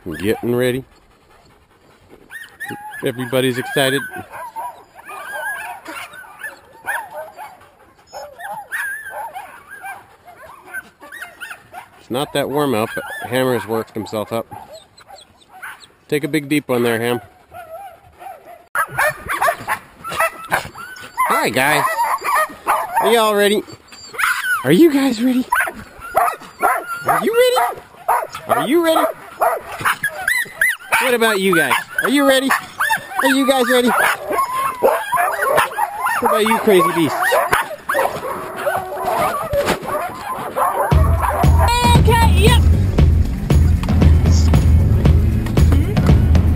Getting ready. Everybody's excited. It's not that warm out, but Hammer's worked himself up. Take a big deep one there, Ham. Hi, guys. Are y'all ready? Are you guys ready? Are you ready? Are you ready? What about you guys? Are you ready? Are you guys ready? What about you crazy beasts? Okay, yep.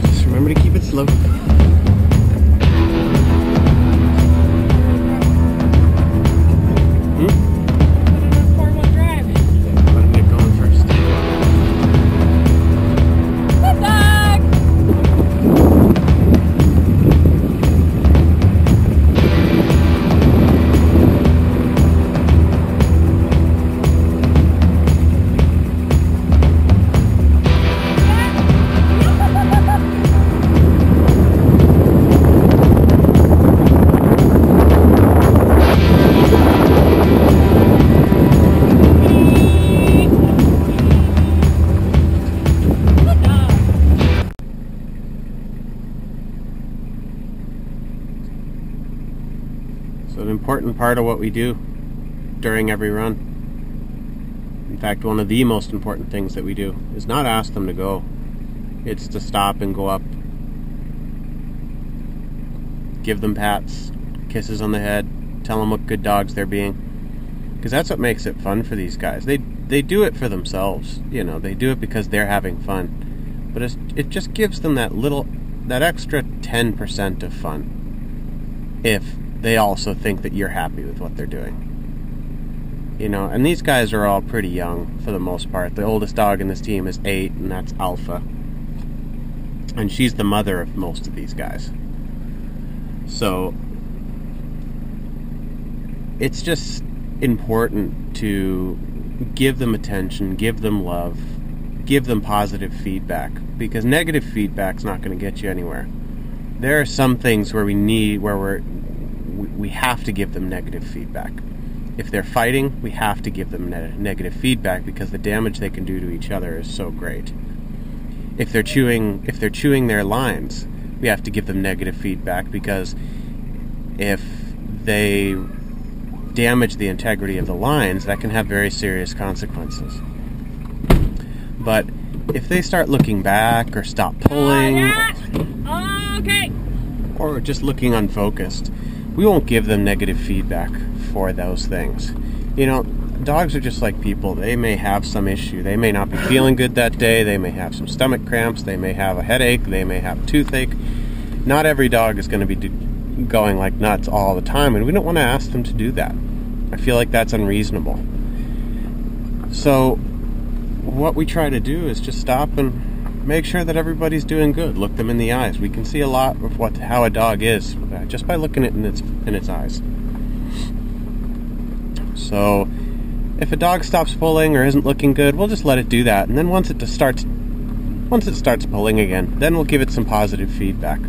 Just remember to keep it slow. So an important part of what we do during every run, in fact one of the most important things that we do, is not ask them to go. It's to stop and go up, give them pats, kisses on the head, tell them what good dogs they're being. Because that's what makes it fun for these guys. They do it for themselves, you know, they do it because they're having fun. But it just gives them that extra 10% of fun if they also think that you're happy with what they're doing. You know, and these guys are all pretty young for the most part. The oldest dog in this team is 8, and that's Alpha. And she's the mother of most of these guys. So it's just important to give them attention, give them love, give them positive feedback, because negative feedback's not going to get you anywhere. There are some things where we have to give them negative feedback. If they're fighting, we have to give them negative feedback because the damage they can do to each other is so great. If they're chewing their lines, we have to give them negative feedback because if they damage the integrity of the lines, that can have very serious consequences. But if they start looking back or stop pulling, okay, or just looking unfocused, we won't give them negative feedback for those things. You know, dogs are just like people. They may have some issue. They may not be feeling good that day. They may have some stomach cramps. They may have a headache. They may have a toothache. Not every dog is going to be going like nuts all the time, and we don't want to ask them to do that. I feel like that's unreasonable. So what we try to do is just stop and make sure that everybody's doing good. Look them in the eyes. We can see a lot of how a dog is just by looking at it in its eyes. So if a dog stops pulling or isn't looking good, we'll just let it do that. And then once it starts pulling again, then we'll give it some positive feedback.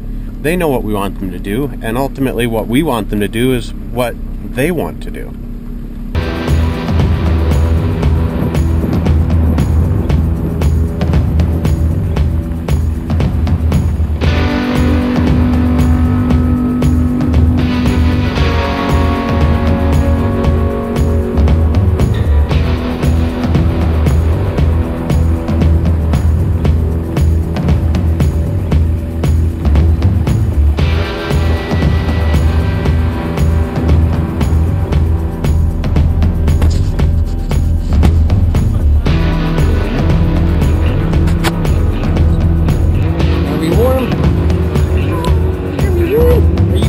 They know what we want them to do, and ultimately what we want them to do is what they want to do.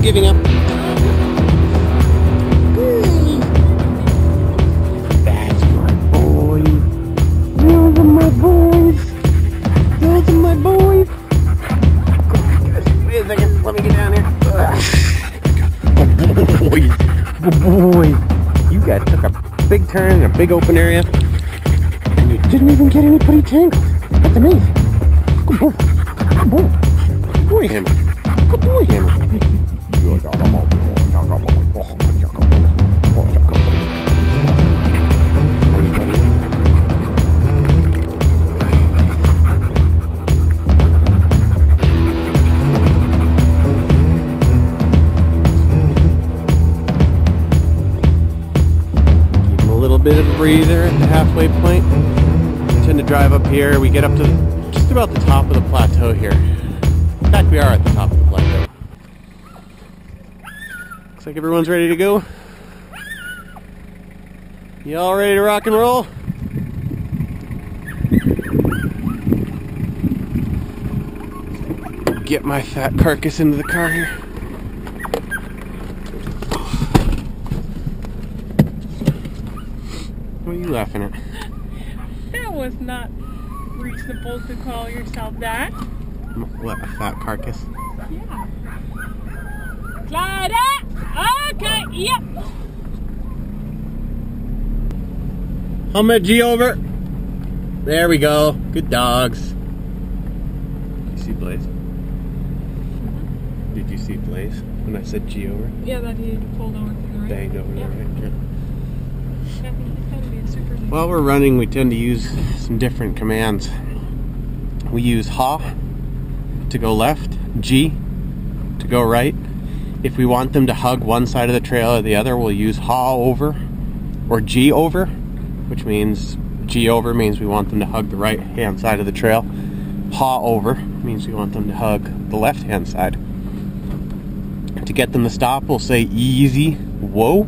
Giving up. That's my boy. Those are my boys. Those are my boys. Wait a second. Let me get down here. Boy. You guys took a big turn in a big open area, and you didn't even get anybody tangled. That's amazing. Good boy, Hammer. Good boy, Hammer. Bit of a breather at the halfway point. We tend to drive up here. We get up to just about the top of the plateau here. In fact, we are at the top of the plateau. Looks like everyone's ready to go. You all ready to rock and roll? Get my fat carcass into the car here. What are you laughing at? That was not reasonable to call yourself that. What, a fat carcass? Yeah. Sled it! Okay, yep. Helmet G over. There we go. Good dogs. Did you see Blaze? Did you see Blaze when I said G over? Yeah, that he pulled over to the right. Banged over Yeah. the right. Yeah. While While we're running, we tend to use some different commands. We use HA to go left, G to go right. If we want them to hug one side of the trail or the other, we'll use HA over or G over, which means G over means we want them to hug the right hand side of the trail. HA over means we want them to hug the left hand side. To get them to stop, we'll say easy, whoa.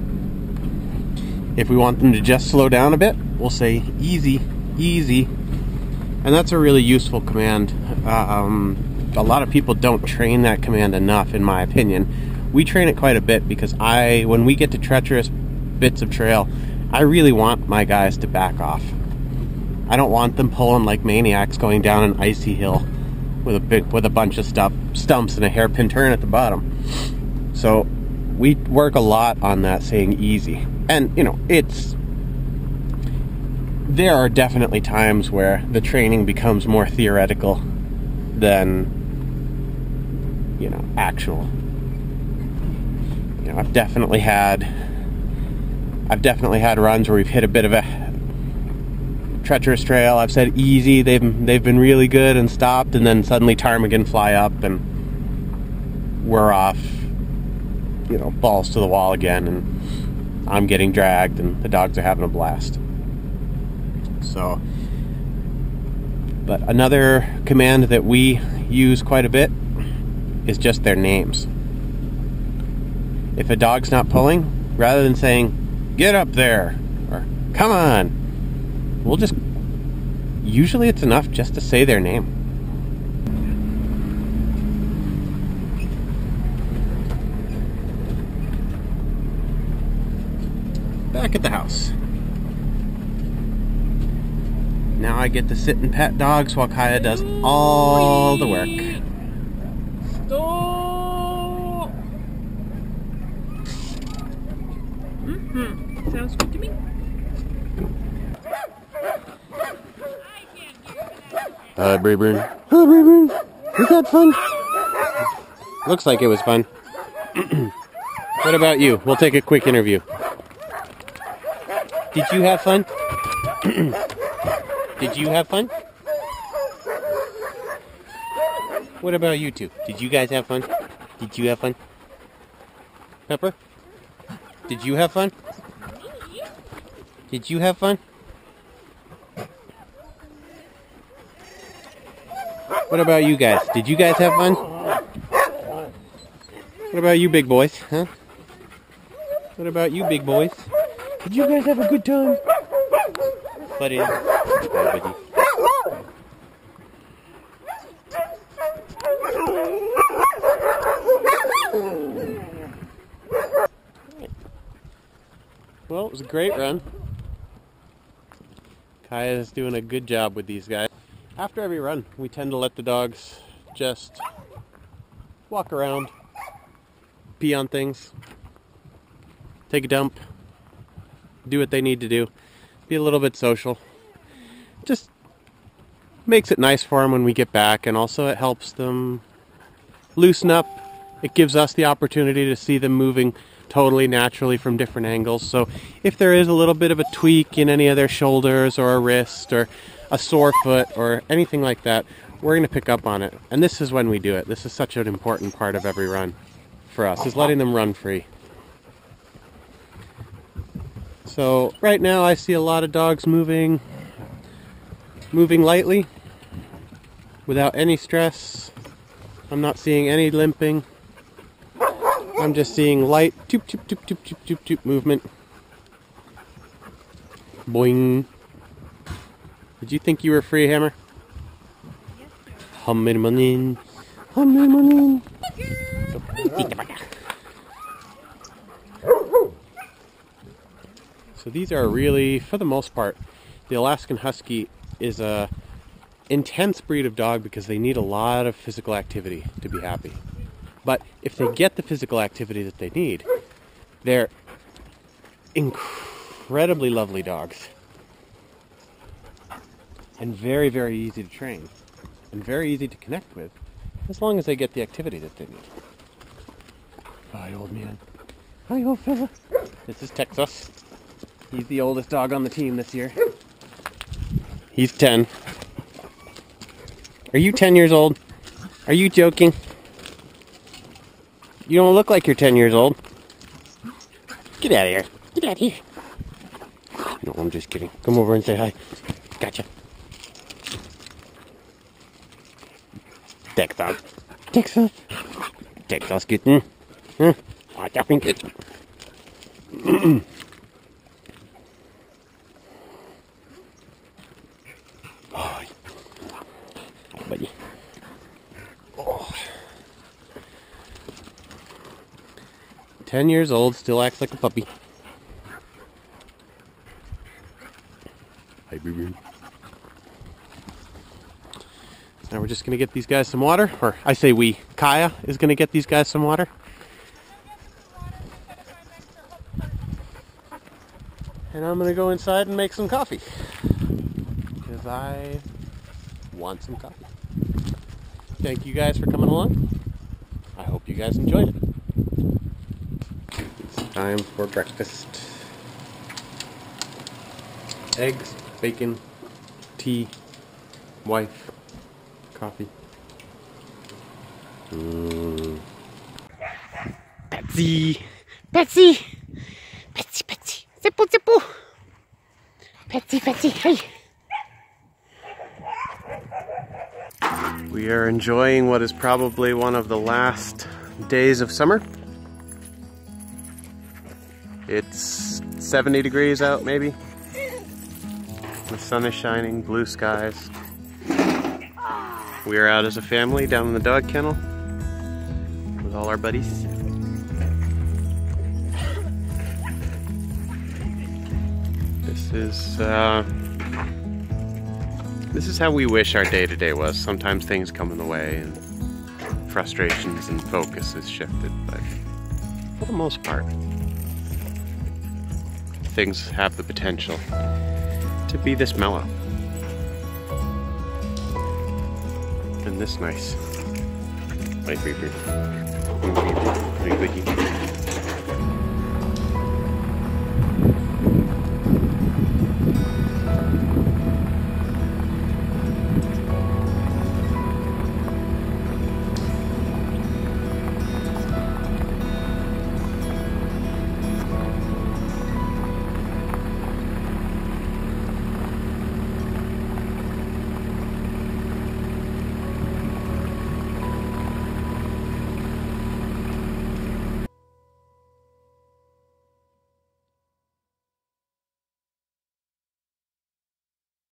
If we want them to just slow down a bit, we'll say easy, easy. And that's a really useful command. A lot of people don't train that command enough, in my opinion. We train it quite a bit because when we get to treacherous bits of trail, I really want my guys to back off. I don't want them pulling like maniacs going down an icy hill with a bunch of stumps and a hairpin turn at the bottom. So we work a lot on that, saying easy. And, you know, there are definitely times where the training becomes more theoretical than, you know, actual. You know, I've definitely had runs where we've hit a bit of a treacherous trail. I've said easy, they've been really good and stopped, and then suddenly ptarmigan fly up and we're off, you know, balls to the wall again, and I'm getting dragged and the dogs are having a blast. So, but another command that we use quite a bit is just their names. If a dog's not pulling, rather than saying, get up there, or come on, usually it's enough just to say their name. Back at the house. Now I get to sit and pet dogs while Kaya does all the work. Stop! Sounds good to me. Hi, Brayburn. Hi, Brayburn. Was that fun? Looks like it was fun. What about you? We'll take a quick interview. Did you have fun? Did you have fun? What about you two? Did you guys have fun? Did you have fun? Pepper? Did you have fun? Did you have fun? What about you guys? Did you guys have fun? What about you big boys? Huh? What about you big boys? Did you guys have a good time? Buddy. Hi, buddy. Well, it was a great run. Kaya's doing a good job with these guys. After every run, we tend to let the dogs just walk around, pee on things, take a dump, do what they need to do, be a little bit social. Just makes it nice for them when we get back, and also it helps them loosen up. It gives us the opportunity to see them moving totally naturally from different angles. So if there is a little bit of a tweak in any of their shoulders or a wrist or a sore foot or anything like that, we're going to pick up on it. And this is when we do it. This is such an important part of every run for us, is letting them run free. So right now I see a lot of dogs moving lightly without any stress. I'm not seeing any limping. I'm just seeing light toop toop toop toop toop toop toop movement. Boing. Did you think you were free, Hammer? Hummin manin. Hummin manin. So these are really, for the most part, the Alaskan Husky is a intense breed of dog because they need a lot of physical activity to be happy. But if they get the physical activity that they need, they're incredibly lovely dogs. And very, very easy to train. And very easy to connect with, as long as they get the activity that they need. Hi, old man. Hi, old fella. This is Texas. He's the oldest dog on the team this year. He's 10. Are you 10 years old? Are you joking? You don't look like you're 10 years old. Get out of here. Get out of here. No, I'm just kidding. Come over and say hi. Gotcha. Texas. Texas. Texas kitten. Huh? Watch out, kitten. Oh, buddy. Oh. 10 years old, still acts like a puppy. Hi, baby. Now we're just going to get these guys some water, or I say we. Kaya is going to get these guys some water. And I'm going to go inside and make some coffee. Because I want some coffee. Thank you guys for coming along. I hope you guys enjoyed it. It's time for breakfast. Eggs, bacon, tea, wife, coffee. Betsy! Betsy! Betsy, Betsy! Zippo, zippo! Betsy, Betsy, hey! We are enjoying what is probably one of the last days of summer. It's 70 degrees out, maybe. The sun is shining, blue skies. We are out as a family down in the dog kennel with all our buddies. This is how we wish our day-to-day was. Sometimes things come in the way and frustrations and focus is shifted, but for the most part, things have the potential to be this mellow and this nice. Wait,